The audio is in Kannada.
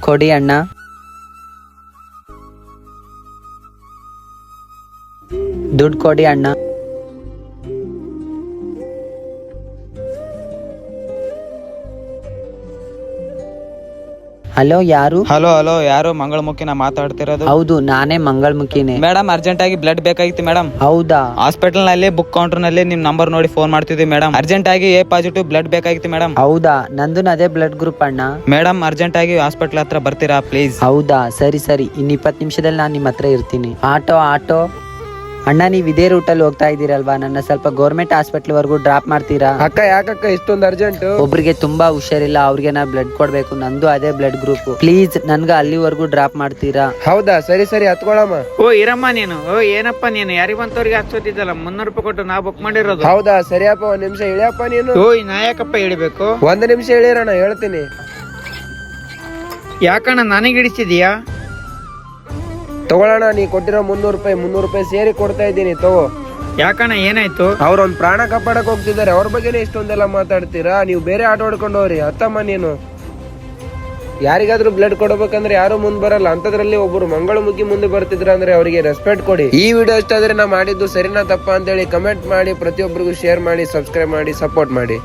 ಕೊಡಿ ಅಣ್ಣ. ದುಡ್ಡು ಕೊಡಿ ಅಣ್ಣ. ಹಲೋ, ಯಾರು? ಹಲೋ ಯಾರು? ಮಂಗಳಮುಖಿನ ಮಾತಾಡ್ತಿರೋದು? ಹೌದು, ನಾನೇ ಮಂಗಳಮುಖಿನೇ. ಮೇಡಮ್, ಅರ್ಜೆಂಟ್ ಆಗಿ ಬ್ಲಡ್ ಬೇಕಾಗಿತ್ತು ಮೇಡಮ್. ಹೌದಾ? ಹಾಸ್ಪಿಟಲ್ ನಲ್ಲಿ ಬುಕ್ ಕೌಂಟರ್ ನಲ್ಲಿ ನಿಮ್ ನಂಬರ್ ನೋಡಿ ಫೋನ್ ಮಾಡ್ತಿದ್ವಿ ಮೇಡಮ್. ಅರ್ಜೆಂಟ್ ಆಗಿ ಎ ಪಾಸಿಟಿವ್ ಬ್ಲಡ್ ಬೇಕಾಗಿತ್ತು ಮೇಡಮ್. ಹೌದಾ? ನಂದು ಅದೇ ಬ್ಲಡ್ ಗ್ರೂಪ್ ಅಣ್ಣ. ಮೇಡಮ್, ಅರ್ಜೆಂಟ್ ಆಗಿ ಹಾಸ್ಪಿಟಲ್ ಹತ್ರ ಬರ್ತೀರಾ ಪ್ಲೀಸ್? ಹೌದಾ? ಸರಿ, ಇನ್ನು 20 ನಿಮಿಷದಲ್ಲಿ ನಾನು ನಿಮ್ಮ ಹತ್ರ ಇರ್ತೀನಿ. ಆಟೋ ಅಣ್ಣ, ನೀವು ಇದೇ ರೂಟಲ್ಲಿ ಹೋಗ್ತಾ ಇದ್ದೀರಲ್ವಾ? ನನ್ನ ಸ್ವಲ್ಪ ಗೌರ್ಮೆಂಟ್ ಹಾಸ್ಪಿಟಲ್ ವರ್ಗೂ ಡ್ರಾಪ್ ಮಾಡ್ತೀರಾ? ಅಕ್ಕ, ಯಾಕಕ್ಕ ಇಷ್ಟೊಂದು ಅರ್ಜೆಂಟ್? ಒಬ್ರಿಗೆ ತುಂಬಾ ಹುಷಾರಿಲ್ಲ, ಅವ್ರಿಗೆ ನಾ ಬ್ಲಡ್ ಕೊಡ್ಬೇಕು. ನಂದು ಅದೇ ಬ್ಲಡ್ ಗ್ರೂಪ್. ಪ್ಲೀಸ್ ನನ್ಗೆ ಅಲ್ಲಿವರೆಗೂ ಡ್ರಾಪ್ ಮಾಡ್ತೀರಾ? ಹೌದಾ? ಸರಿ ಹತ್ಕೊಳಮ್ಮ. ಓ ಇರಮ್ಮ, ನೀನು ಏನಪ್ಪ ನೀನು ಯಾರಿಗಂತವ್ರಿಗೆ ಹಾಕ್ಸೋತಿದ್ದಲ್ಲ 300 ರೂಪಾಯಿ ಕೊಟ್ಟು ನಾ ಬುಕ್ ಮಾಡಿರೋದು. ಹೌದಾ? ಸರಿಯಪ್ಪ, 1 ನಿಮಿಷ ಇಳಿಯಪ್ಪ ನೀನು. ನಾ ಯಾಕಪ್ಪ ಹೇಳಿಬೇಕು? 1 ನಿಮಿಷ ಇಳಿಯರೋಣ, ಹೇಳ್ತೀನಿ. ಯಾಕಣ್ಣ ನನಗೆ ಹಿಡಿಸಿದೀಯಾ? ತಗೊಳ್ಳೋಣ, ನೀ ಕೊಟ್ಟಿರೋ 300 ರೂಪಾಯಿ ಸೇರಿ ಕೊಡ್ತಾ ಇದ್ದೀನಿ, ತಗೋ. ಯಾಕಣ್ಣ ಏನಾಯ್ತು? ಅವ್ರೊಂದ್ ಪ್ರಾಣ ಕಾಪಾಡಕ್ ಹೋಗ್ತಿದ್ದಾರೆ, ಅವ್ರ ಬಗ್ಗೆನೇ ಇಷ್ಟೊಂದೆಲ್ಲ ಮಾತಾಡ್ತೀರಾ? ನೀವು ಬೇರೆ ಆಟೋ ಹೊಡ್ಕೊಂಡು ಹೋಗ್ರಿ. ಅತ್ತಮ್ಮ, ನೀನು ಯಾರಿಗಾದ್ರೂ ಬ್ಲಡ್ ಕೊಡಬೇಕಂದ್ರೆ ಯಾರು ಮುಂದ್ ಬರಲ್ಲ, ಅಂತದ್ರಲ್ಲಿ ಒಬ್ರು ಮಂಗಳಮುಖಿ ಮುಂದೆ ಬರ್ತಿದ್ರ ಅಂದ್ರೆ ಅವರಿಗೆ ರೆಸ್ಪೆಕ್ಟ್ ಕೊಡಿ. ಈ ವಿಡಿಯೋ ಇಷ್ಟ ಆದ್ರೆ ನಾ ಮಾಡಿದ್ದು ಸರಿನಾ ತಪ್ಪಾ ಅಂತೇಳಿ ಕಮೆಂಟ್ ಮಾಡಿ, ಪ್ರತಿಯೊಬ್ಬರಿಗೂ ಶೇರ್ ಮಾಡಿ, ಸಬ್ಸ್ಕ್ರೈಬ್ ಮಾಡಿ, ಸಪೋರ್ಟ್ ಮಾಡಿ.